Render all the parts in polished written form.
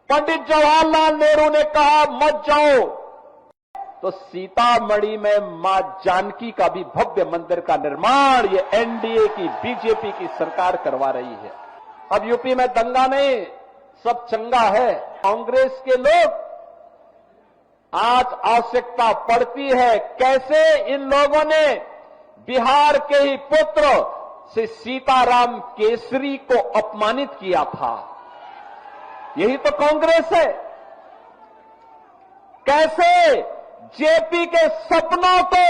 पंडित जवाहरलाल नेहरू ने कहा मत जाओ, तो सीतामढ़ी में मां जानकी का भी भव्य मंदिर का निर्माण ये एनडीए की बीजेपी की सरकार करवा रही है। अब यूपी में दंगा नहीं, सब चंगा है। कांग्रेस के लोग आज आवश्यकता पड़ती है कैसे इन लोगों ने बिहार के ही पुत्र से सीताराम केसरी को अपमानित किया था। यही तो कांग्रेस है। कैसे जेपी के सपनों को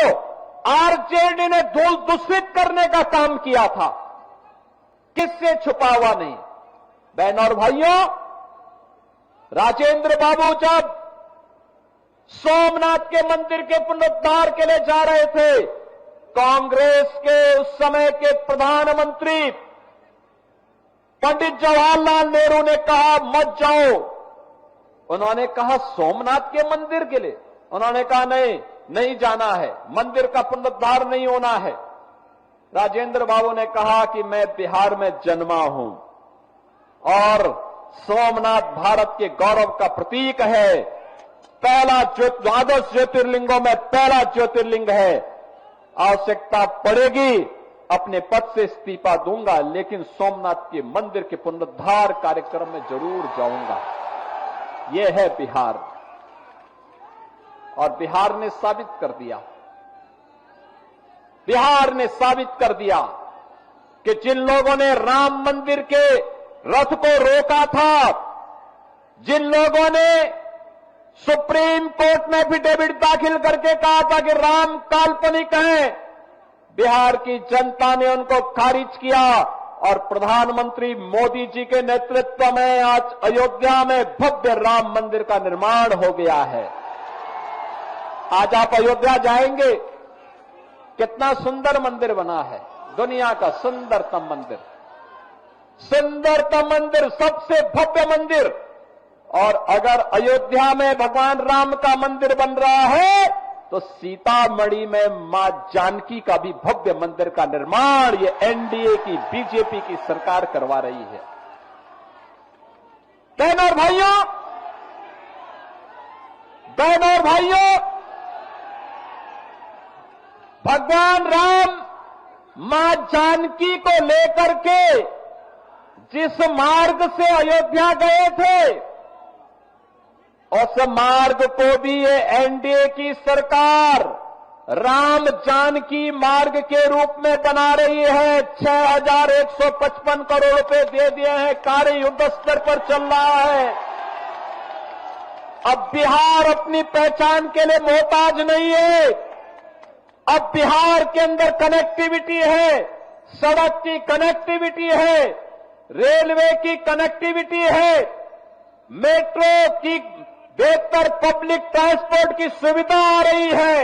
आरजेडी ने धूल दूषित करने का काम किया था, किससे छुपा हुआ नहीं। बहनों और भाइयों, राजेंद्र बाबू जब सोमनाथ के मंदिर के पुनरुद्धार के लिए जा रहे थे, कांग्रेस के उस समय के प्रधानमंत्री पंडित जवाहरलाल नेहरू ने कहा मत जाओ। उन्होंने कहा सोमनाथ के मंदिर के लिए, उन्होंने कहा नहीं जाना है, मंदिर का पुनरुद्धार नहीं होना है। राजेंद्र बाबू ने कहा कि मैं बिहार में जन्मा हूं और सोमनाथ भारत के गौरव का प्रतीक है, पहला द्वादश ज्योतिर्लिंगों में पहला ज्योतिर्लिंग है। आवश्यकता पड़ेगी अपने पद से इस्तीफा दूंगा, लेकिन सोमनाथ के मंदिर के पुनरुद्धार कार्यक्रम में जरूर जाऊंगा। यह है बिहार, और बिहार ने साबित कर दिया, बिहार ने साबित कर दिया कि जिन लोगों ने राम मंदिर के रथ को रोका था, जिन लोगों ने सुप्रीम कोर्ट में एफिडेविट दाखिल करके कहा था कि राम काल्पनिक है, बिहार की जनता ने उनको खारिज किया और प्रधानमंत्री मोदी जी के नेतृत्व में आज अयोध्या में भव्य राम मंदिर का निर्माण हो गया है। आज आप अयोध्या जाएंगे, कितना सुंदर मंदिर बना है, दुनिया का सुंदरतम मंदिर, सुंदरतम मंदिर, सबसे भव्य मंदिर। और अगर अयोध्या में भगवान राम का मंदिर बन रहा है, तो सीतामढ़ी में मां जानकी का भी भव्य मंदिर का निर्माण ये एनडीए की बीजेपी की सरकार करवा रही है। बहनों और भाइयों, बहनों और भाइयों, भगवान राम मां जानकी को लेकर के जिस मार्ग से अयोध्या गए थे, उस मार्ग को भी ये एनडीए की सरकार राम जानकी मार्ग के रूप में बना रही है। 6155 करोड़ रुपए दे दिए हैं, कार्य युद्ध स्तर पर चल रहा है। अब बिहार अपनी पहचान के लिए मोहताज नहीं है। अब बिहार के अंदर कनेक्टिविटी है, सड़क की कनेक्टिविटी है, रेलवे की कनेक्टिविटी है, मेट्रो की बेहतर पब्लिक ट्रांसपोर्ट की सुविधा आ रही है,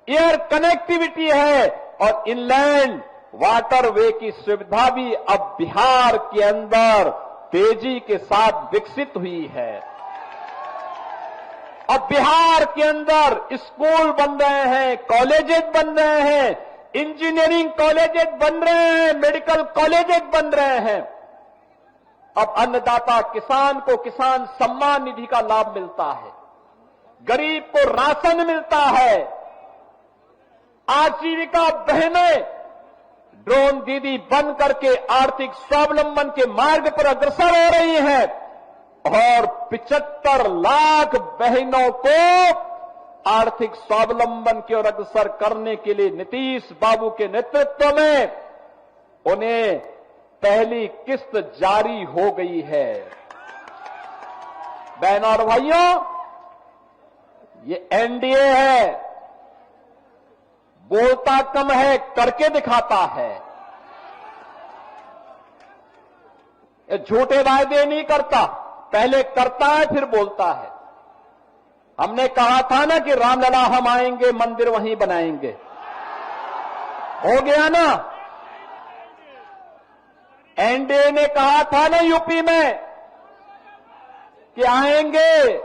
एयर कनेक्टिविटी है और इनलैंड वाटरवे की सुविधा भी अब बिहार के अंदर तेजी के साथ विकसित हुई है। अब बिहार के अंदर स्कूल बन रहे हैं, कॉलेजेस बन रहे हैं, इंजीनियरिंग कॉलेजेस बन रहे हैं, मेडिकल कॉलेजेस बन रहे हैं। अब अन्नदाता किसान को किसान सम्मान निधि का लाभ मिलता है, गरीब को राशन मिलता है, आजीविका बहनें ड्रोन दीदी बन करके आर्थिक स्वावलंबन के मार्ग पर अग्रसर हो रही हैं और 75 लाख बहनों को आर्थिक स्वावलंबन की ओर अग्रसर करने के लिए नीतीश बाबू के नेतृत्व में उन्हें पहली किस्त जारी हो गई है। बहनों और भाइयों, ये एनडीए है, बोलता कम है, करके दिखाता है। ये झूठे वायदे नहीं करता, पहले करता है फिर बोलता है। हमने कहा था ना कि रामलला हम आएंगे, मंदिर वहीं बनाएंगे, हो गया ना। एनडीए ने कहा था ना यूपी में कि आएंगे,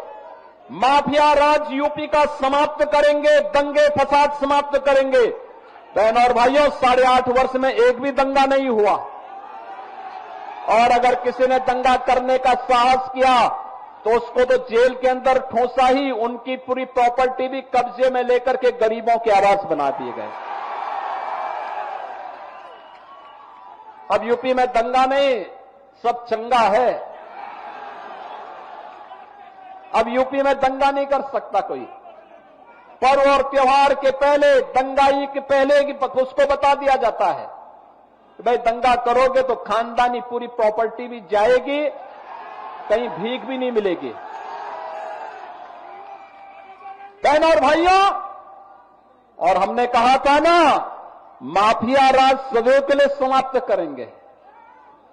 माफिया राज यूपी का समाप्त करेंगे, दंगे फसाद समाप्त करेंगे। बहनों और भाइयों, 8.5 वर्ष में एक भी दंगा नहीं हुआ। और अगर किसी ने दंगा करने का साहस किया तो उसको तो जेल के अंदर ठोसा ही, उनकी पूरी प्रॉपर्टी भी कब्जे में लेकर के गरीबों के आवास बना दिए गए। अब यूपी में दंगा नहीं, सब चंगा है। अब यूपी में दंगा नहीं कर सकता कोई। पर्व और त्योहार के पहले, दंगाई के पहले की उसको बता दिया जाता है कि भाई दंगा करोगे तो खानदानी पूरी प्रॉपर्टी भी जाएगी, कहीं भीख भी नहीं मिलेगी। बहनों और भाइयों, और हमने कहा था ना, माफिया राज सदैव के लिए समाप्त करेंगे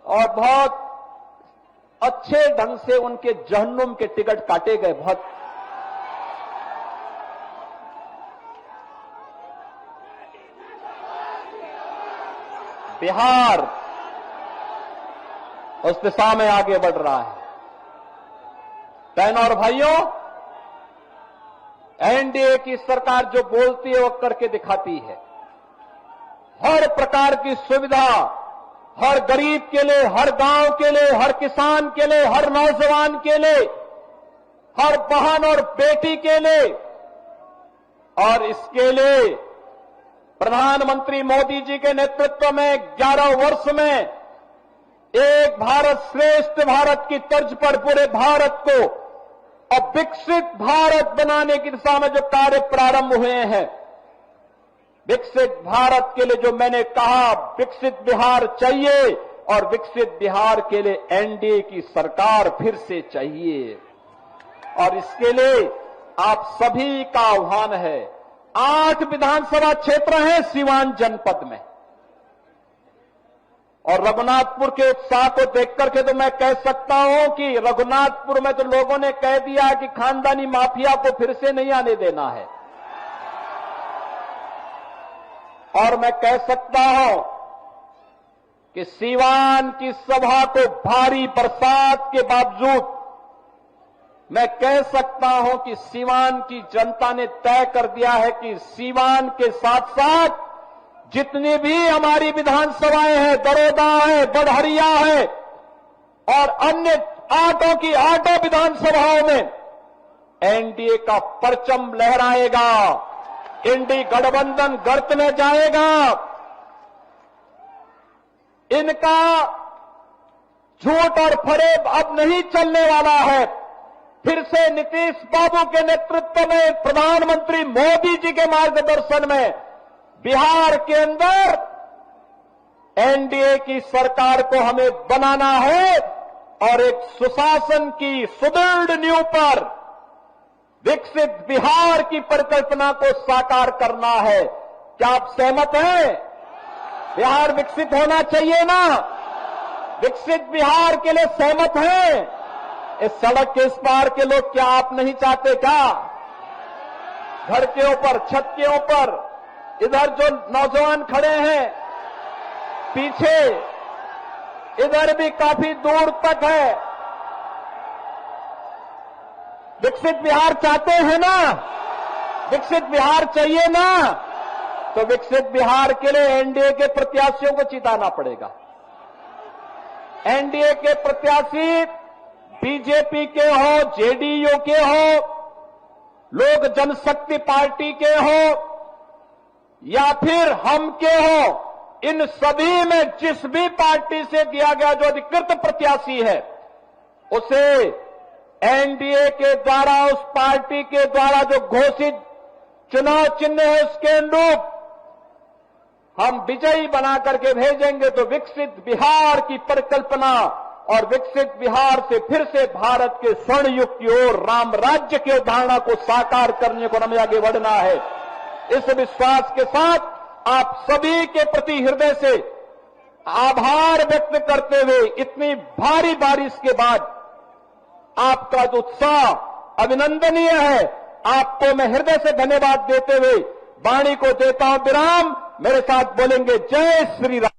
और बहुत अच्छे ढंग से उनके जहन्नुम के टिकट काटे गए। बहुत बिहार उस दिशा में आगे बढ़ रहा है। बहनों और भाइयों, एनडीए की सरकार जो बोलती है वो करके दिखाती है। हर प्रकार की सुविधा हर गरीब के लिए, हर गांव के लिए, हर किसान के लिए, हर नौजवान के लिए, हर बहन और बेटी के लिए, और इसके लिए प्रधानमंत्री मोदी जी के नेतृत्व में 11 वर्ष में एक भारत श्रेष्ठ भारत की तर्ज पर पूरे भारत को और विकसित भारत बनाने की दिशा में जो कार्य प्रारंभ हुए हैं, विकसित भारत के लिए जो मैंने कहा, विकसित बिहार चाहिए और विकसित बिहार के लिए एनडीए की सरकार फिर से चाहिए। और इसके लिए आप सभी का आह्वान है। 8 विधानसभा क्षेत्र हैं सीवान जनपद में, और रघुनाथपुर के उत्साह को देख करके तो मैं कह सकता हूं कि रघुनाथपुर में तो लोगों ने कह दिया कि खानदानी माफिया को फिर से नहीं आने देना है। और मैं कह सकता हूं कि सीवान की सभा को भारी बरसात के बावजूद मैं कह सकता हूं कि सीवान की जनता ने तय कर दिया है कि सीवान के साथ साथ जितनी भी हमारी विधानसभाएं हैं, दरोदा है, बड़हरिया है और अन्य 8 विधानसभाओं में एनडीए का परचम लहराएगा, इंडी गठबंधन गर्त में जाएगा। इनका झूठ और फरेब अब नहीं चलने वाला है। फिर से नीतीश बाबू के नेतृत्व में, प्रधानमंत्री मोदी जी के मार्गदर्शन में बिहार के अंदर एनडीए की सरकार को हमें बनाना है और एक सुशासन की सुदृढ़ नींव पर विकसित बिहार की परिकल्पना को साकार करना है। क्या आप सहमत हैं? बिहार विकसित होना चाहिए ना? विकसित बिहार के लिए सहमत हैं? इस सड़क के इस पार के लोग क्या आप नहीं चाहते क्या? घर के ऊपर, छत के ऊपर, इधर जो नौजवान खड़े हैं पीछे, इधर भी काफी दूर तक है। विकसित बिहार चाहते हैं ना? विकसित बिहार चाहिए ना? तो विकसित बिहार के लिए एनडीए के प्रत्याशियों को जिताना पड़ेगा। एनडीए के प्रत्याशी बीजेपी के हो, जेडीयू के हो, लोक जनशक्ति पार्टी के हो या फिर हम के हो, इन सभी में जिस भी पार्टी से दिया गया जो अधिकृत प्रत्याशी है, उसे एनडीए के द्वारा, उस पार्टी के द्वारा जो घोषित चुनाव चिन्ह है उसके अनुरूप हम विजयी बना करके भेजेंगे। तो विकसित बिहार की परिकल्पना और विकसित बिहार से फिर से भारत के स्वर्ण युग की ओर, राम राज्य की अवधारणा को साकार करने को हमें आगे बढ़ना है। इस विश्वास के साथ आप सभी के प्रति हृदय से आभार व्यक्त करते हुए, इतनी भारी बारिश के बाद आपका जो उत्साह अभिनंदनीय है, आपको मैं हृदय से धन्यवाद देते हुए वाणी को देता हूं विराम। मेरे साथ बोलेंगे जय श्री राम।